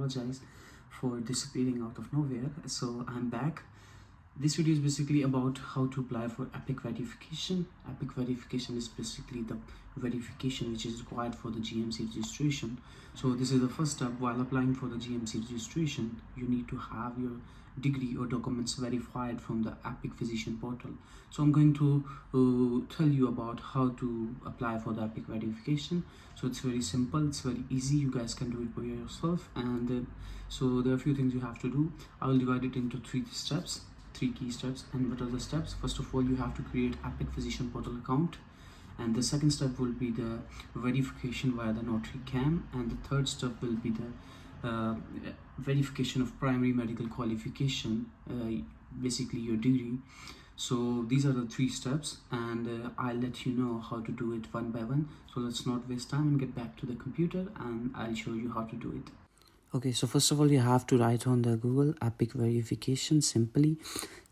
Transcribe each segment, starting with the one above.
apologize for disappearing out of nowhere. So I'm back. This video is basically about how to apply for epic verification. Epic verification is basically the verification which is required for the GMC registration. So this is the first step. While applying for the GMC registration, you need to have your degree or documents verified from the Epic Physician portal. So I'm going to tell you about how to apply for the Epic verification. So it's very simple, it's very easy, you guys can do it by yourself. And so there are a few things you have to do. I will divide it into three key steps. And what are the steps? First of all, you have to create Epic Physician portal account, and the second step will be the verification via the NotaryCam, and the third step will be the verification of primary medical qualification, basically your degree. So these are the three steps, and I'll let you know how to do it one by one. So let's not waste time and get back to the computer, and I'll show you how to do it. Okay, so first of all, you have to write on the Google Epic verification simply,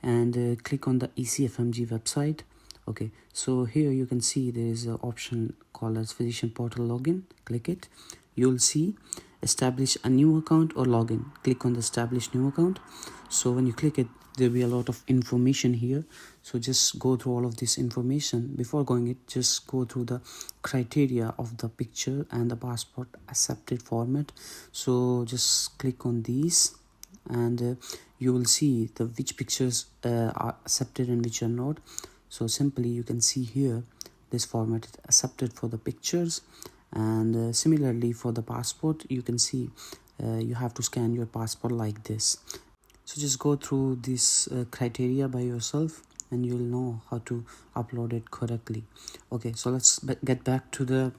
and click on the ECFMG website. Okay, so here you can see there is an option called as Physician Portal Login. Click it. You'll see establish a new account or login. Click on the establish new account. So when you click it, there'll be a lot of information here. So just go through all of this information. Before going it, just go through the criteria of the picture and the passport accepted format. So just click on these, and you will see the which pictures are accepted and which are not. So simply you can see here this format is accepted for the pictures, and similarly for the passport you can see you have to scan your passport like this. So just go through this criteria by yourself and you'll know how to upload it correctly. Okay, so let's get back to the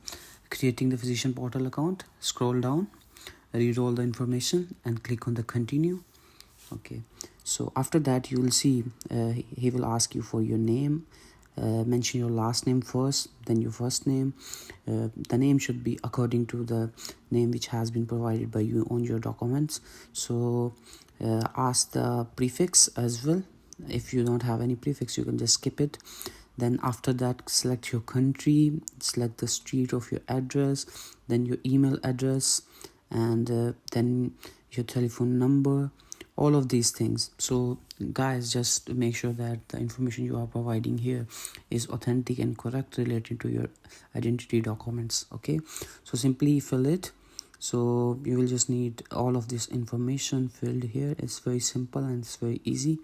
creating the physician portal account. Scroll down, read all the information and click on the continue. Okay, so after that you will see he will ask you for your name. Mention your last name first, then your first name. The name should be according to the name which has been provided by you on your documents. So ask the prefix as well. If you don't have any prefix, you can just skip it. Then after that, select your country, select the street of your address, then your email address, and then your telephone number, all of these things. So guys, just make sure that the information you are providing here is authentic and correct related to your identity documents. Okay, so simply fill it. So you will just need all of this information filled here. It's very simple and it's very easy.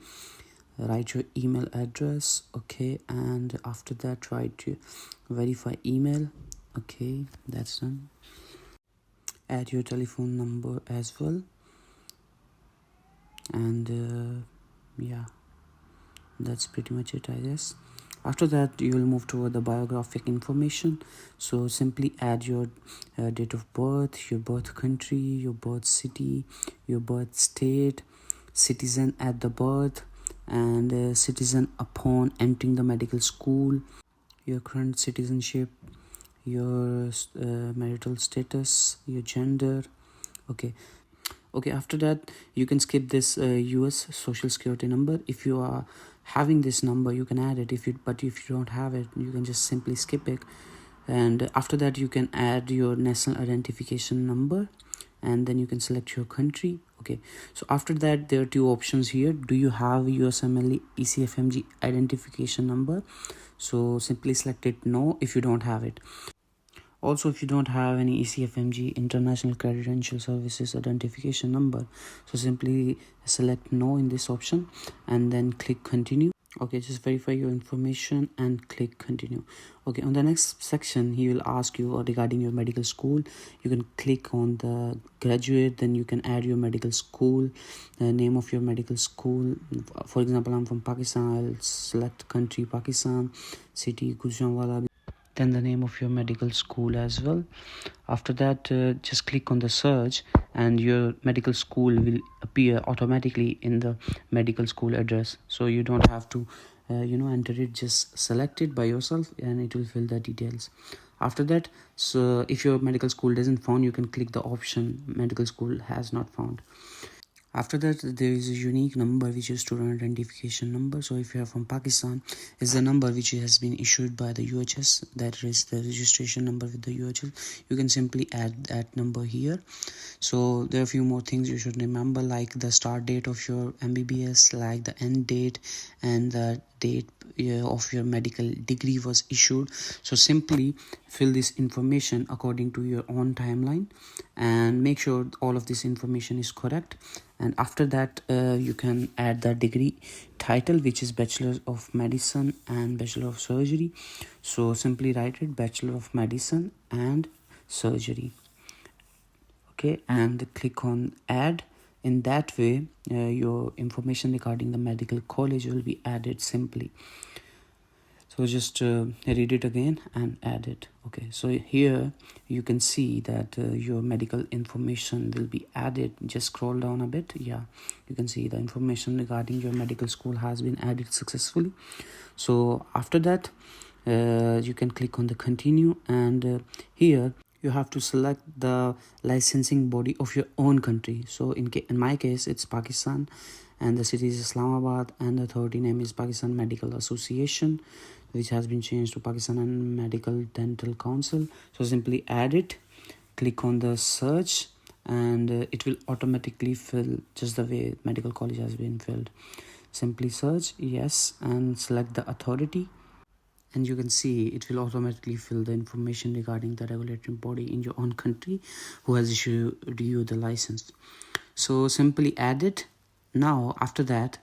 Write your email address. Okay, and after that write your verify email. Okay, that's done. Add your telephone number as well, and yeah, that's pretty much it, I guess. After that you will move toward the biographic information. So simply add your date of birth, your birth country, your birth city, your birth state, citizen at the birth, and citizen upon entering the medical school, your current citizenship, your marital status, your gender. Okay, after that you can skip this US social security number. If you are having this number, you can add it. But if you don't have it, you can just simply skip it. And after that you can add your national identification number, and then you can select your country. Okay, so after that there are two options here. Do you have USMLE ECFMG identification number? So simply select it no if you don't have it. Also, if you don't have any ECFMG International Credential Services identification number, so simply select no in this option and then click continue. Okay, just verify your information and click continue. Okay, on the next section he will ask you regarding your medical school. You can click on the graduate, then you can add your medical school, the name of your medical school. For example, I'm from Pakistan. I'll select country Pakistan, city Gujranwala, then the name of your medical school as well. After that just click on the search and your medical school will appear automatically in the medical school address. So you don't have to enter it, just select it by yourself and it will fill the details. After that, so if your medical school doesn't found, you can click the option medical school has not found. After that, there is a unique number which is student identification number. So if you are from Pakistan, is the number which has been issued by the UHS, that is the registration number with the UHS. You can simply add that number here. So there are a few more things you should remember, like the start date of your MBBS, like the end date, and the date of your medical degree was issued. So simply fill this information according to your own timeline and make sure all of this information is correct. And after that, you can add the degree title, which is Bachelor of Medicine and Bachelor of Surgery. So simply write it, Bachelor of Medicine and Surgery. Okay, and click on add. In that way, your information regarding the medical college will be added simply. So just read it again and add it. Okay, so here you can see that your medical information will be added. Just scroll down a bit. Yeah, you can see the information regarding your medical school has been added successfully. So after that, you can click on the continue, and here you have to select the licensing body of your own country. So in my case, it's Pakistan, and the city is Islamabad, and the authority name is Pakistan Medical Association, which has been changed to Pakistan Medical Dental Council. So simply add it, click on the search, and it will automatically fill just the way medical college has been filled. Simply search yes and select the authority, and you can see it will automatically fill the information regarding the regulatory body in your own country who has issued you the license. So simply add it. Now after that,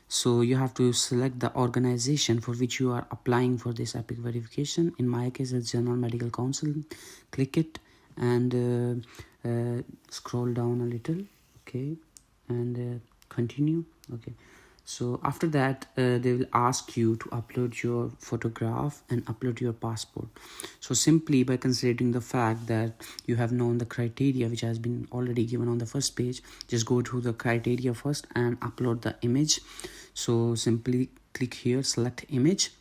so you have to select the organization for which you are applying for this EPIC verification. In my case, it's General Medical Council. Click it and scroll down a little. Okay, and continue. Okay, so after that, they will ask you to upload your photograph and upload your passport. So simply by considering the fact that you have known the criteria which has been already given on the first page, just go to the criteria first and upload the image. So simply click here, select image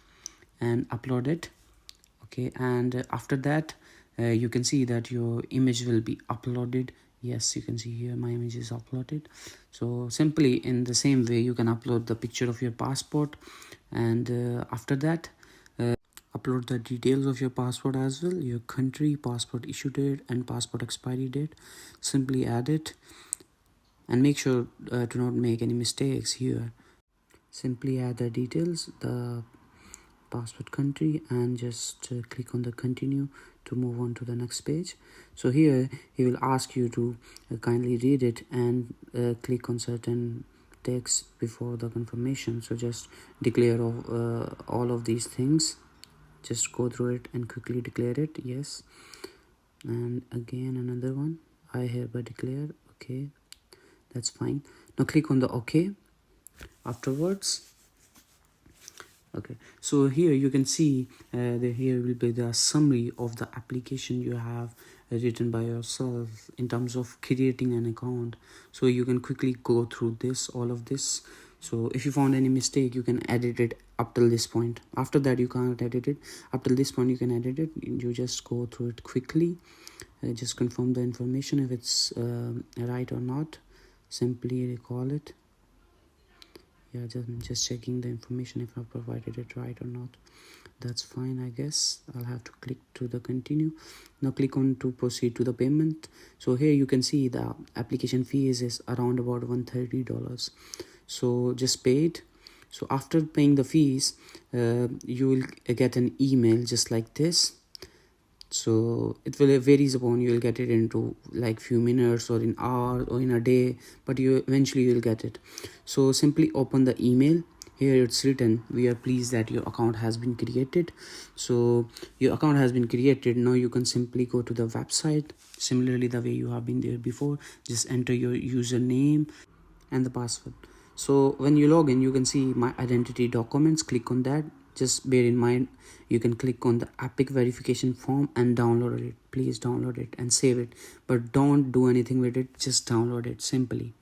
and upload it. Okay, and after that, you can see that your image will be uploaded. Yes, you can see here my image is uploaded. So simply in the same way, you can upload the picture of your passport, and after that, upload the details of your passport as well, your country, passport issue date and passport expiry date. Simply add it and make sure to not make any mistakes here. Simply add the details, the passport country, and just click on the continue to move on to the next page. So here he will ask you to kindly read it and click on certain text before the confirmation. So just declare all of these things. Just go through it and quickly declare it. Yes, and again another one, I hereby declare. Okay, that's fine. Now click on the OK afterwards. Okay, so here you can see here will be the summary of the application you have written by yourself in terms of creating an account. So you can quickly go through all of this. So if you found any mistake, you can edit it up till this point. After that, you can't edit it. Up till this point, you can edit it. You just go through it quickly. Just confirm the information if it's right or not. Simply recall it. Yeah, just checking the information if I provided it right or not. That's fine, I guess. I'll have to click to the continue. Now click on to proceed to the payment. So here you can see the application fee is around about $130. So just pay it. So after paying the fees, you will get an email just like this. So it will varies upon, you will get it into like few minutes or in hours or in a day, but you eventually will get it. So simply open the email. Here it's written, we are pleased that your account has been created. So your account has been created. Now you can simply go to the website similarly the way you have been there before. Just enter your username and the password. So when you log in, you can see my identity documents. Click on that. Just bear in mind, you can click on the EPIC verification form and download it. Please download it and save it, but don't do anything with it. Just download it simply.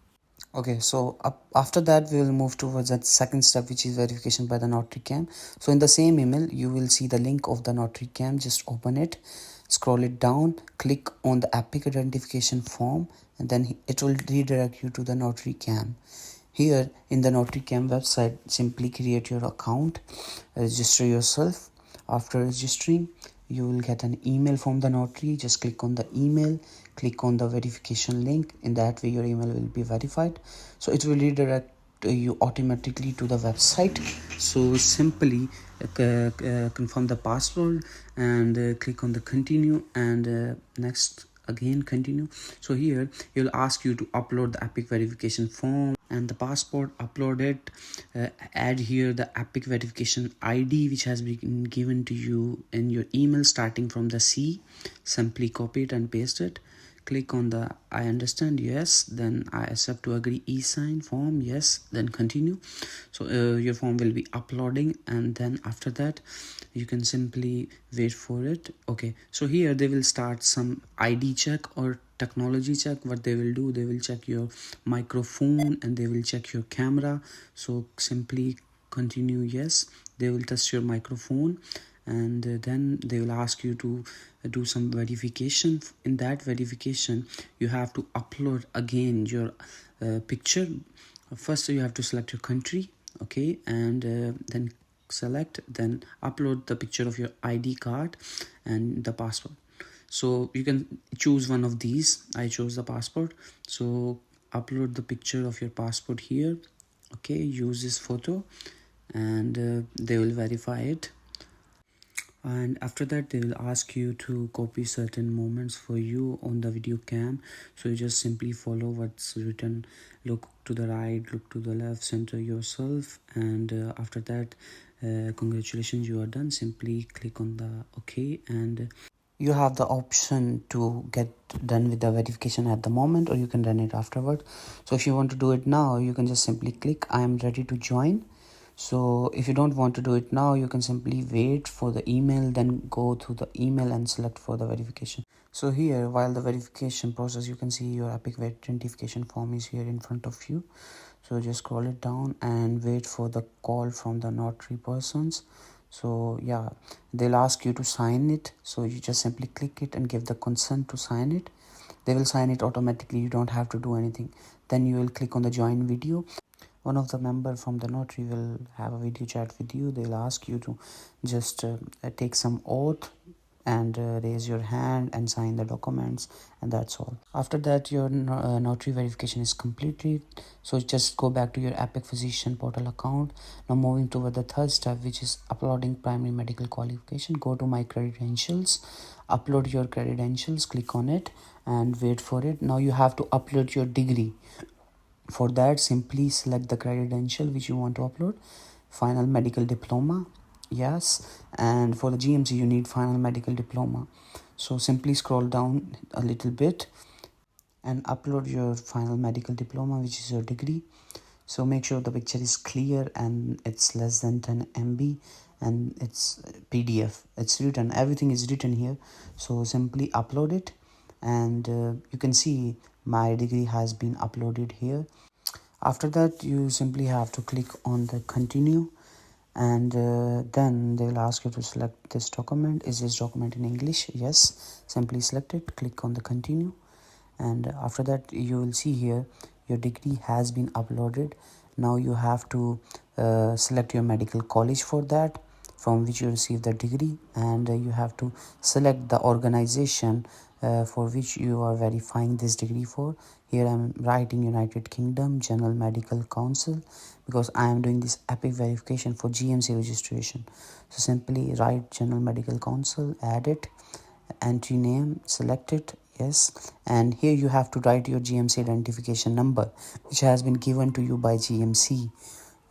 Okay, so after that, we will move towards that second step, which is verification by the NotaryCam. So in the same email, you will see the link of the NotaryCam. Just open it, scroll it down, click on the EPIC identification form and then it will redirect you to the NotaryCam. Here in the NotaryCam website, simply create your account, register yourself. After registering, you will get an email from the notary. Just click on the email, click on the verification link. In that way your email will be verified, so it will redirect you automatically to the website. So simply confirm the password and click on the continue, and next again continue. So here it will ask you to upload the epic verification form and the passport. Upload it, add here the epic verification ID which has been given to you in your email starting from the C. Simply copy it and paste it. Click on the I understand, yes, then I accept to agree e-sign form, yes, then continue. So your form will be uploading, and then after that you can simply wait for it. Okay, so here they will start some ID check or technology check. What they will do, they will check your microphone and they will check your camera. So simply continue, yes. They will test your microphone, and then they will ask you to do some verification. In that verification you have to upload again your picture. First you have to select your country, okay, and then select, then upload the picture of your ID card and the passport. So you can choose one of these. I chose the passport, so upload the picture of your passport here. Okay, use this photo, and they will verify it. And after that they will ask you to copy certain moments for you on the video cam. So you just simply follow what's written. Look to the right, look to the left, center yourself, and after that congratulations, you are done. Simply click on the okay, and you have the option to get done with the verification at the moment, or you can run it afterward. So if you want to do it now, you can just simply click I am ready to join. So if you don't want to do it now, you can simply wait for the email, then go to the email and select for the verification. So here, while the verification process, you can see your epic identification form is here in front of you. So just scroll it down and wait for the call from the notary persons. So yeah, they'll ask you to sign it. So you just simply click it and give the consent to sign it. They will sign it automatically. You don't have to do anything. Then you will click on the join video. One of the member from the notary will have a video chat with you. They'll ask you to just take some oath and raise your hand and sign the documents, and that's all. After that your notary verification is completed. So just go back to your epic physician portal account. Now moving toward the third step, which is uploading primary medical qualification. Go to my credentials, upload your credentials, click on it and wait for it. Now you have to upload your degree. For that, simply select the credential which you want to upload. Final medical diploma, yes, and for the GMC you need final medical diploma. So simply scroll down a little bit and upload your final medical diploma, which is your degree. So make sure the picture is clear and it's less than 10 MB and it's PDF. It's written, everything is written here. So simply upload it, and you can see my degree has been uploaded here. After that you simply have to click on the continue, and then they will ask you to select this document. Is this document in English? Yes, simply select it, click on the continue, and after that you will see here your degree has been uploaded. Now you have to select your medical college for that, from which you receive the degree, and you have to select the organization for which you are verifying this degree for. Here I'm writing United Kingdom General Medical Council because I am doing this epic verification for GMC registration. So simply write General Medical Council, add it, entry name, select it, yes, and here you have to write your GMC identification number which has been given to you by GMC.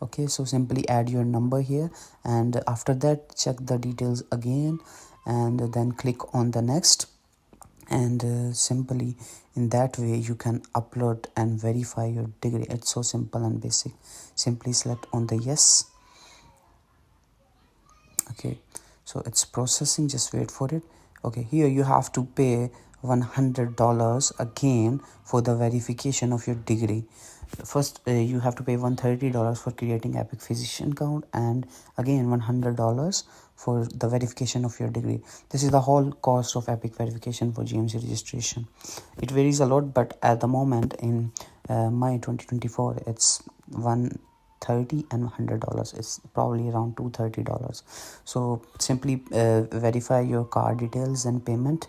Okay, so simply add your number here, and after that check the details again, and then click on the next, and simply in that way you can upload and verify your degree. It's so simple and basic. Simply select on the yes. Okay, so it's processing, just wait for it. Okay, here you have to pay $100 again for the verification of your degree. First, you have to pay $130 for creating Epic Physician account, and again $100 for the verification of your degree. This is the whole cost of Epic verification for GMC registration. It varies a lot, but at the moment in May 2024, it's 130 and $100. It's probably around $230. So simply verify your card details and payment,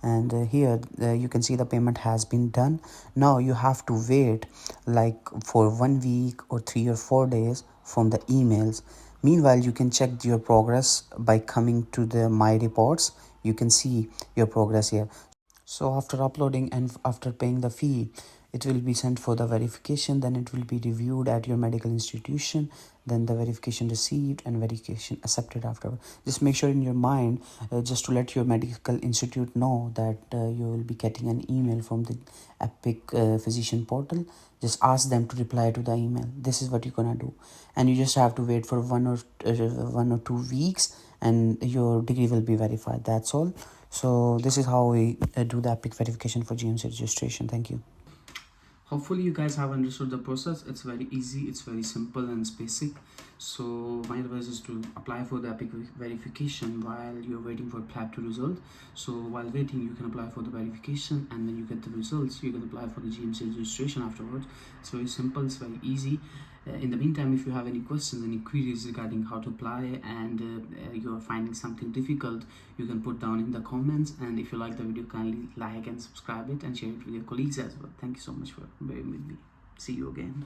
and here you can see the payment has been done. Now you have to wait like for 1 week or 3 or 4 days from the emails. Meanwhile, you can check your progress by coming to the my reports. You can see your progress here. So after uploading and after paying the fee, it will be sent for the verification, then it will be reviewed at your medical institution, then the verification received and verification accepted afterward. Just make sure in your mind, just to let your medical institute know that you will be getting an email from the Epic Physician portal. Just ask them to reply to the email. This is what you're gonna do, and you just have to wait for 1 or 2 weeks and your degree will be verified. That's all. So this is how we do the Epic verification for GMC registration. Thank you. Hopefully you guys have understood the process. It's very easy, it's very simple, and it's basic. So my advice is to apply for the Epic verification while you're waiting for plab 2 result. So while waiting, you can apply for the verification, and when you get the results, you can apply for the GMC registration afterwards. It's very simple, it's very easy. In the meantime, if you have any questions, any queries regarding how to apply, and you are finding something difficult, you can put down in the comments. And if you like the video, kindly like and subscribe it and share it with your colleagues as well. Thank you so much for being with me. See you again.